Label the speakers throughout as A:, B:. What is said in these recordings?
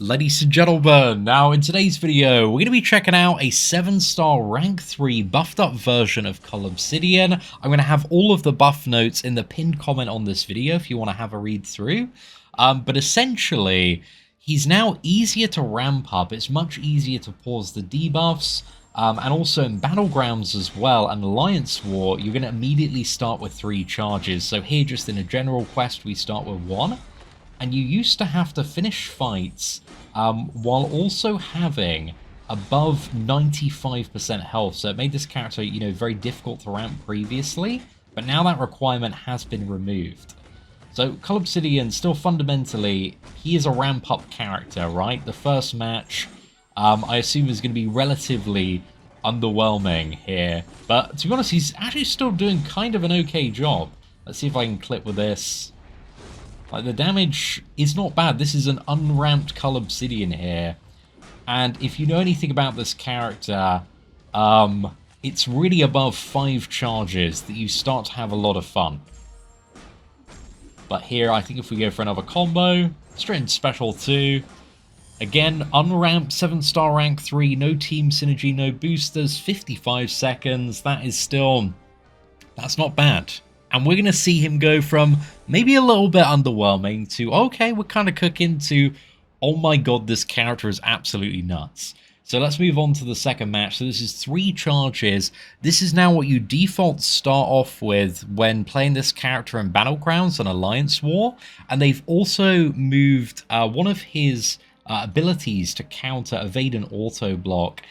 A: Ladies and gentlemen, now in today's video, we're going to be checking out a 7-star rank 3 buffed up version of Cull Obsidian. I'm going to have all of the buff notes in the pinned comment on this video if you want to have a read through. But essentially, he's now easier to ramp up. It's much easier to pause the debuffs. And also in Battlegrounds as well, and Alliance War, you're going to immediately start with 3 charges. So here, just in a general quest, we start with 1. And you used to have to finish fights while also having above 95% health. So it made this character, very difficult to ramp previously. But now that requirement has been removed. So Cull Obsidian, still fundamentally, he is a ramp-up character, right? The first match, I assume, is going to be relatively underwhelming here. But to be honest, he's actually still doing kind of an okay job. Let's see if I can clip with this. Like, the damage is not bad. This is an unramped Cull Obsidian here. And if you know anything about this character, it's really above 5 charges that you start to have a lot of fun. But here, I think if we go for another combo, straight into Special 2. Again, unramped 7-star rank 3, no team synergy, no boosters, 55 seconds. That is still, that's not bad. And we're going to see him go from maybe a little bit underwhelming to, okay, we're kind of cooking, to, oh my god, this character is absolutely nuts. So let's move on to the second match. So this is 3 charges. This is now what you default start off with when playing this character in Battlegrounds and Alliance War. And they've also moved one of his abilities to counter evade and auto block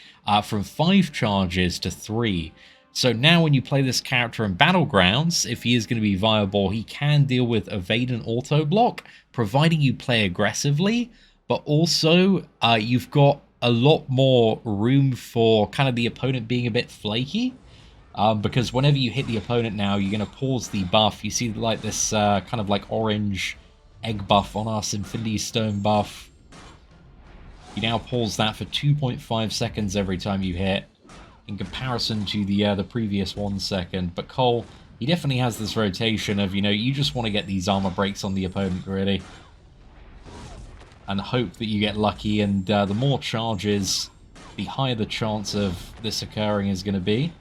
A: from 5 charges to 3. So now when you play this character in Battlegrounds, if he is going to be viable, he can deal with evade and auto block, providing you play aggressively, but also you've got a lot more room for kind of the opponent being a bit flaky, because whenever you hit the opponent now, you're going to pause the buff. You see like this kind of like orange egg buff on us, Infinity Stone buff. You now pause that for 2.5 seconds every time you hit, in comparison to the previous 1 second. But Cull, he definitely has this rotation of, you just want to get these armor breaks on the opponent, really. And hope that you get lucky, and the more charges, the higher the chance of this occurring is going to be.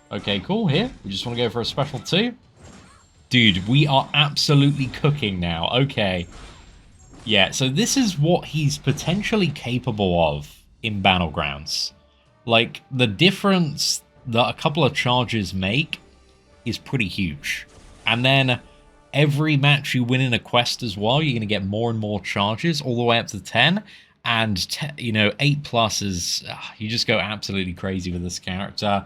A: Okay, cool, here. We just want to go for a Special 2. Dude, we are absolutely cooking now. Okay. Yeah, so this is what he's potentially capable of in Battlegrounds. Like, the difference that a couple of charges make is pretty huge. And then every match you win in a quest as well, you're going to get more and more charges, all the way up to 10. And, 8 plus is, you just go absolutely crazy with this character.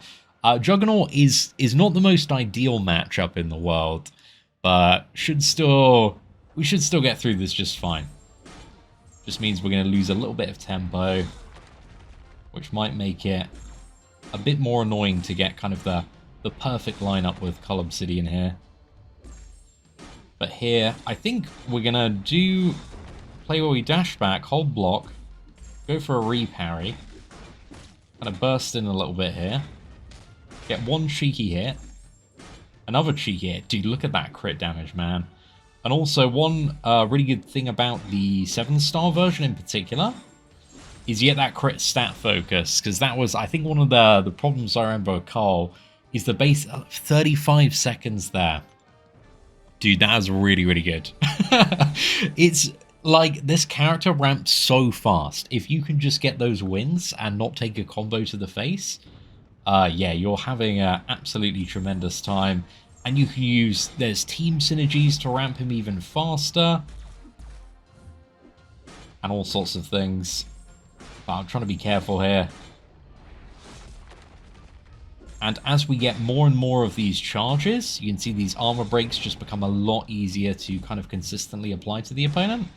A: Juggernaut is not the most ideal matchup in the world, but we should still get through this just fine. Just means we're going to lose a little bit of tempo, which might make it a bit more annoying to get kind of the perfect lineup with Cull Obsidian here. But here, I think we're going to play where we dash back, hold block, go for a reparry, kind of burst in a little bit here, get one cheeky hit, another cheeky hit. Dude, look at that crit damage, man. And also, one really good thing about the 7-star version in particular is you get that crit stat focus, because that was, I think, one of the problems I remember with Cull is the base 35 seconds there. Dude, that is really, really good. It's like, this character ramps so fast. If you can just get those wins and not take a combo to the face, yeah, you're having an absolutely tremendous time. And you can use, there's team synergies to ramp him even faster. And all sorts of things. But I'm trying to be careful here. And as we get more and more of these charges, you can see these armor breaks just become a lot easier to kind of consistently apply to the opponent.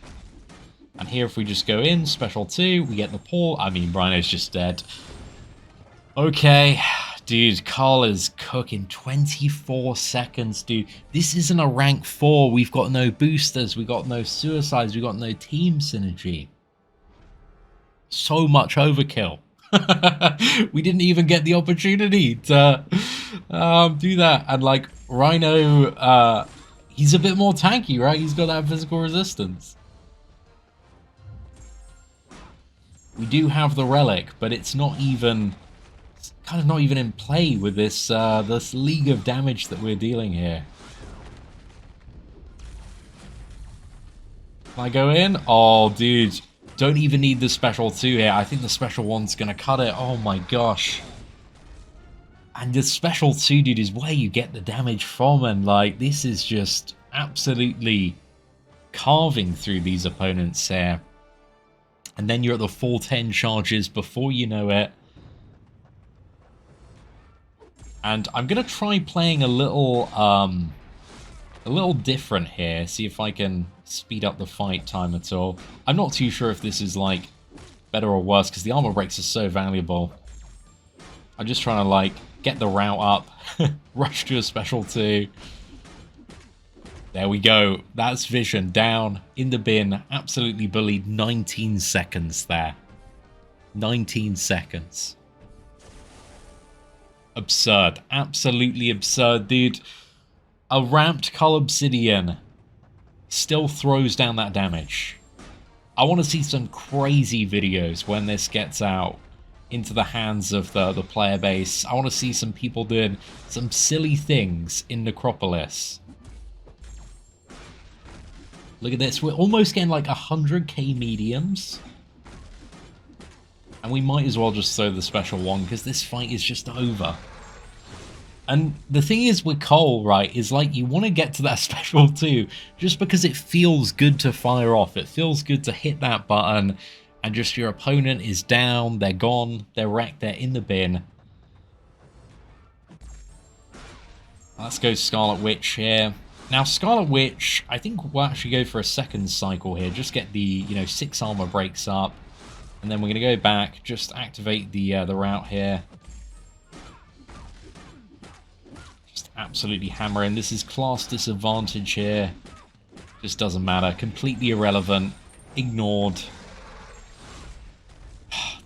A: And here, if we just go in, Special 2, we get the pull. I mean, Rhino's just dead. Okay. Dude, Cull is cooking 24 seconds, dude. This isn't a rank 4. We've got no boosters. We've got no suicides. We've got no team synergy. So much overkill. We didn't even get the opportunity to do that. And, like, Rhino he's a bit more tanky, right? He's got that physical resistance. We do have the relic, but it's not even, it's kind of not even in play with this this league of damage that we're dealing here. Can I go in? Oh, dude, don't even need the special 2 here. I think the special 1's gonna cut it. Oh my gosh. And the special 2, dude, is where you get the damage from, and like, this is just absolutely carving through these opponents here. And then you're at the 410 charges before you know it. And I'm gonna try playing a little different here, see if I can speed up the fight time at all. I'm not too sure if this is like better or worse, because the armor breaks are so valuable. I'm just trying to like get the route up, rush to a special 2. There we go. That's vision down in the bin. Absolutely bullied. 19 seconds there. 19 seconds. Absurd. Absolutely absurd, dude. A ramped Cull Obsidian still throws down that damage. I want to see some crazy videos when this gets out into the hands of the player base. I want to see some people doing some silly things in Necropolis. Look at this. We're almost getting like 100k mediums. And we might as well just throw the special 1, because this fight is just over. And the thing is with Cull, right, is like you want to get to that special 2 just because it feels good to fire off. It feels good to hit that button and just your opponent is down, they're gone, they're wrecked, they're in the bin. Let's go Scarlet Witch here. Now, Scarlet Witch, I think we'll actually go for a second cycle here. Just get the, you know, 6 armor breaks up. And then we're going to go back, just activate the route here. Just absolutely hammering. This is class disadvantage here. Just doesn't matter. Completely irrelevant. Ignored.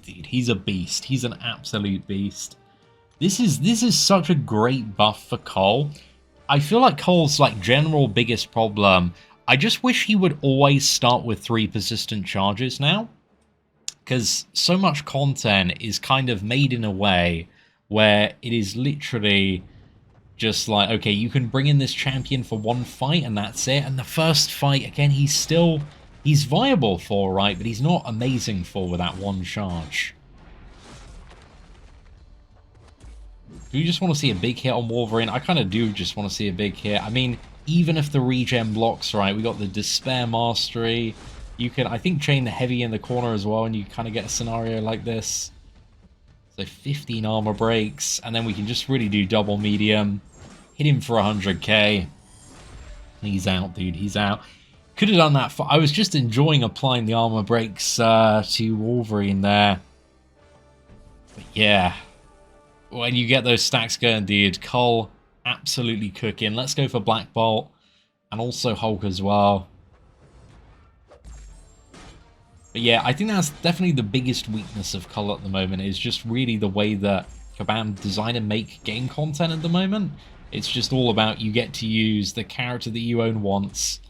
A: Dude, he's a beast. He's an absolute beast. This is such a great buff for Cull. I feel like Cull's like general biggest problem, I just wish he would always start with 3 persistent charges now. Because so much content is kind of made in a way where it is literally just like, okay, you can bring in this champion for 1 fight and that's it. And the first fight, again, he's viable for, right? But he's not amazing for with that 1 charge. Do you just want to see a big hit on Wolverine? I kind of do just want to see a big hit. I mean, even if the regen blocks, right, we got the Despair Mastery. You can, I think, chain the Heavy in the corner as well, and you kind of get a scenario like this. So 15 armor breaks, and then we can just really do double medium. Hit him for 100k. He's out, dude. He's out. Could have done that. I was just enjoying applying the armor breaks to Wolverine there. But yeah. When you get those stacks going, dude, Cull absolutely cooking. Let's go for Black Bolt and also Hulk as well. But yeah, I think that's definitely the biggest weakness of Cull at the moment, is just really the way that Kabam design and make game content at the moment. It's just all about you get to use the character that you own once,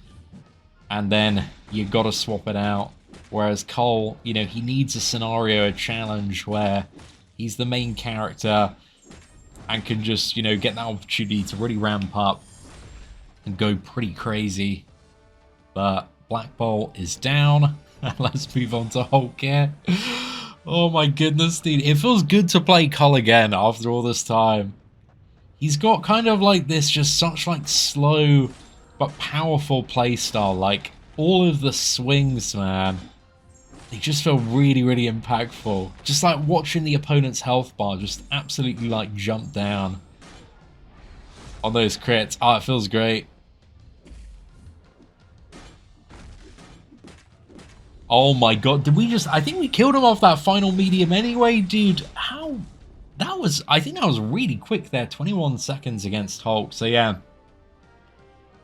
A: and then you gotta swap it out. Whereas Cull, you know, he needs a scenario, a challenge where he's the main character and can just, you know, get that opportunity to really ramp up and go pretty crazy. But Black Bolt is down. Let's move on to Hulk here. Oh my goodness, dude. It feels good to play Cull again after all this time. He's got kind of like this just such like slow but powerful playstyle. Like all of the swings, man, they just feel really, really impactful. Just like watching the opponent's health bar just absolutely like jump down on those crits. Oh, it feels great. Oh my god, did we just... I think we killed him off that final medium anyway, dude. How... That was... I think that was really quick there. 21 seconds against Hulk. So yeah.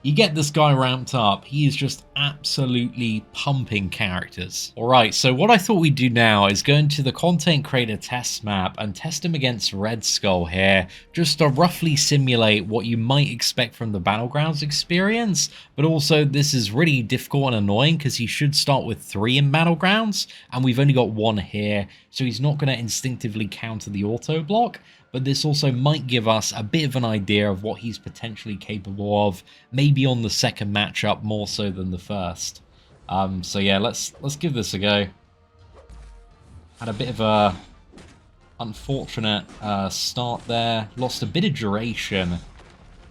A: You get this guy ramped up, he is just absolutely pumping characters. Alright, so what I thought we'd do now is go into the content creator test map and test him against Red Skull here, just to roughly simulate what you might expect from the Battlegrounds experience, but also this is really difficult and annoying because he should start with 3 in Battlegrounds, and we've only got 1 here, so he's not going to instinctively counter the auto block. But this also might give us a bit of an idea of what he's potentially capable of, maybe on the second matchup more so than the first. So yeah, let's give this a go. Had a bit of a unfortunate start there. Lost a bit of duration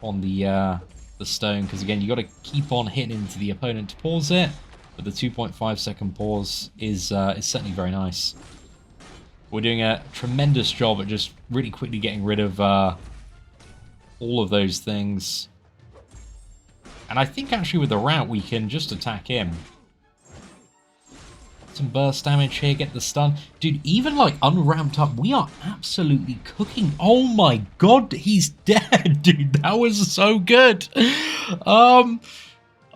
A: on the stone, because again, you got to keep on hitting into the opponent to pause it. But the 2.5 second pause is certainly very nice. We're doing a tremendous job at just really quickly getting rid of all of those things. And I think actually with the route we can just attack him. Some burst damage here, get the stun. Dude, even like unramped up, we are absolutely cooking. Oh my god, he's dead, dude. That was so good.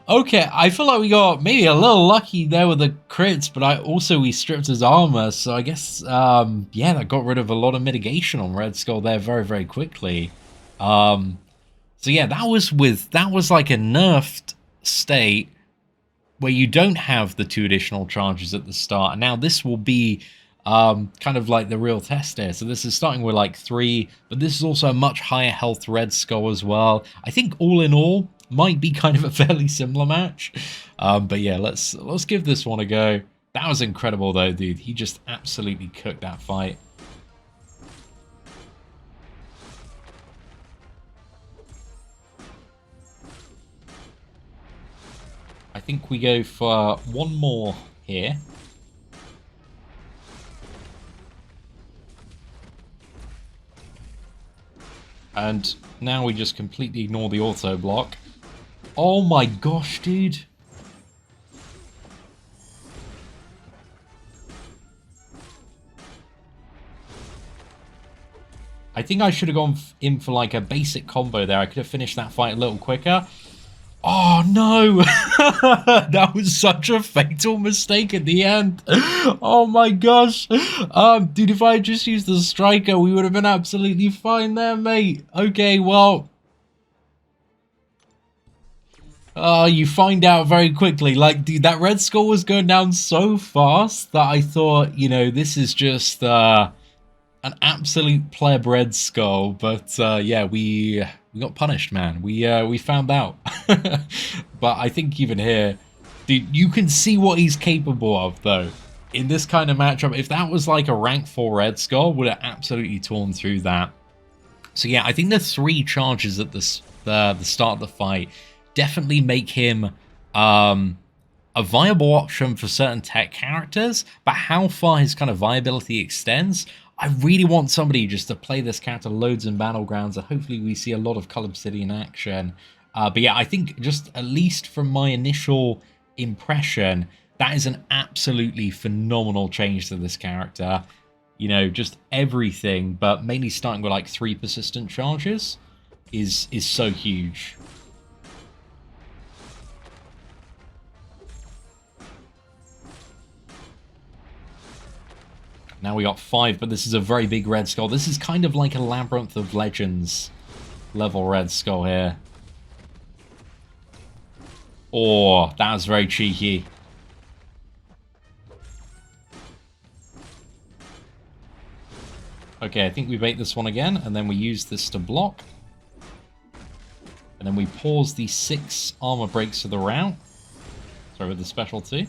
A: Okay, I feel like we got maybe a little lucky there with the crits, but we stripped his armor, so I guess, yeah, that got rid of a lot of mitigation on Red Skull there very, very quickly. So yeah, that was like a nerfed state where you don't have the 2 additional charges at the start, and now this will be kind of like the real test here. So this is starting with like 3, but this is also a much higher health Red Skull as well. I think all in all, might be kind of a fairly similar match. But yeah, let's give this one a go. That was incredible though, dude. He just absolutely cooked that fight. I think we go for 1 more here. And now we just completely ignore the auto block. Oh my gosh, dude. I think I should have gone in for like a basic combo there. I could have finished that fight a little quicker. Oh no! That was such a fatal mistake at the end. Oh my gosh. Dude, if I had just used the striker, we would have been absolutely fine there, mate. Okay, well. You find out very quickly. Like, dude, that Red Skull was going down so fast that I thought, you know, this is just an absolute pleb Red Skull. But yeah, we got punished, man. We found out. But I think even here, dude, you can see what he's capable of, though. In this kind of matchup, if that was like a rank 4 Red Skull, would have absolutely torn through that. So yeah, I think the 3 charges at the start of the fight definitely make him a viable option for certain tech characters, but how far his kind of viability extends, I really want somebody just to play this character loads in Battlegrounds, and hopefully we see a lot of Cull Obsidian action. But yeah, I think just at least from my initial impression, that is an absolutely phenomenal change to this character. You know, just everything, but mainly starting with like 3 persistent charges is so huge. Now we got 5, but this is a very big Red Skull. This is kind of like a Labyrinth of Legends level Red Skull here. Oh, that was very cheeky. Okay, I think we bait this one again, and then we use this to block. And then we pause the 6 armor breaks of the route. Sorry, with the specialty.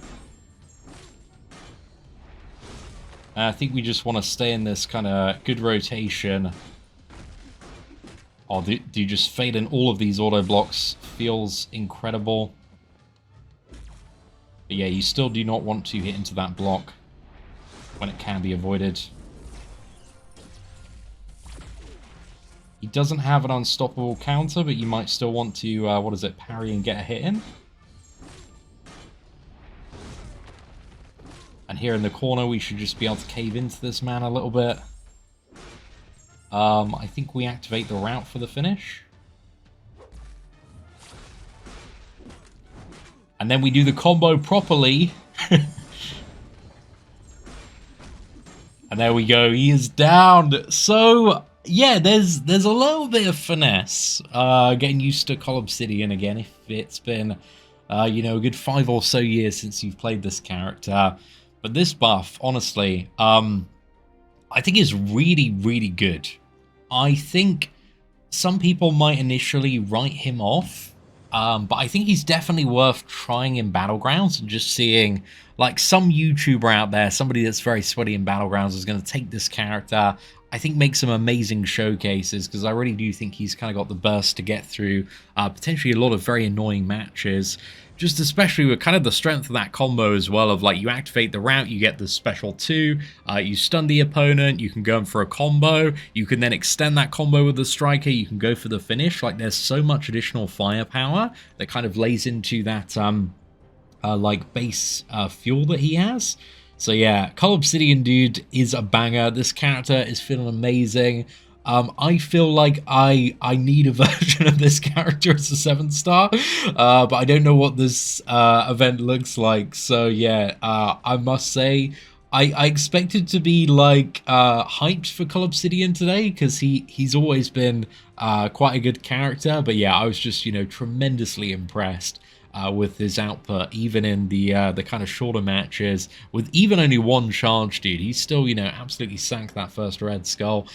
A: I think we just want to stay in this kind of good rotation. Oh, do you just fade in all of these auto blocks? Feels incredible. But yeah, you still do not want to hit into that block when it can be avoided. He doesn't have an unstoppable counter, but you might still want to, what is it, parry and get a hit in. And here in the corner, we should just be able to cave into this man a little bit. I think we activate the route for the finish. And then we do the combo properly. And there we go, he is down. So, yeah, there's a little bit of finesse. Getting used to Cull Obsidian again, if it's been, you know, a good 5 or so years since you've played this character. But this buff, honestly, I think is really, really good. I think some people might initially write him off, but I think he's definitely worth trying in Battlegrounds and just seeing, like, some YouTuber out there, somebody that's very sweaty in Battlegrounds is going to take this character, I think make some amazing showcases, because I really do think he's kind of got the burst to get through potentially a lot of very annoying matches, just especially with kind of the strength of that combo as well, of like you activate the route, you get the special 2, you stun the opponent, you can go in for a combo, you can then extend that combo with the striker, you can go for the finish. Like, there's so much additional firepower that kind of lays into that like base fuel that he has. So yeah, Cull Obsidian, dude, is a banger. This character is feeling amazing. I feel like I need a version of this character as a 7-star, but I don't know what this event looks like. So yeah, I must say, I expected to be like hyped for Cull Obsidian today, because he's always been quite a good character. But yeah, I was just, you know, tremendously impressed with his output, even in the kind of shorter matches. With even only 1 charge, dude, he still, you know, absolutely sank that first Red Skull.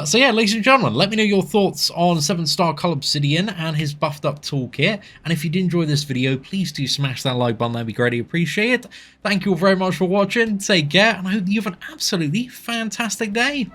A: So yeah, ladies and gentlemen, let me know your thoughts on 7-star Cull Obsidian and his buffed up toolkit. And if you did enjoy this video, please do smash that like button, that'd be greatly appreciated. Thank you all very much for watching, take care, and I hope you have an absolutely fantastic day.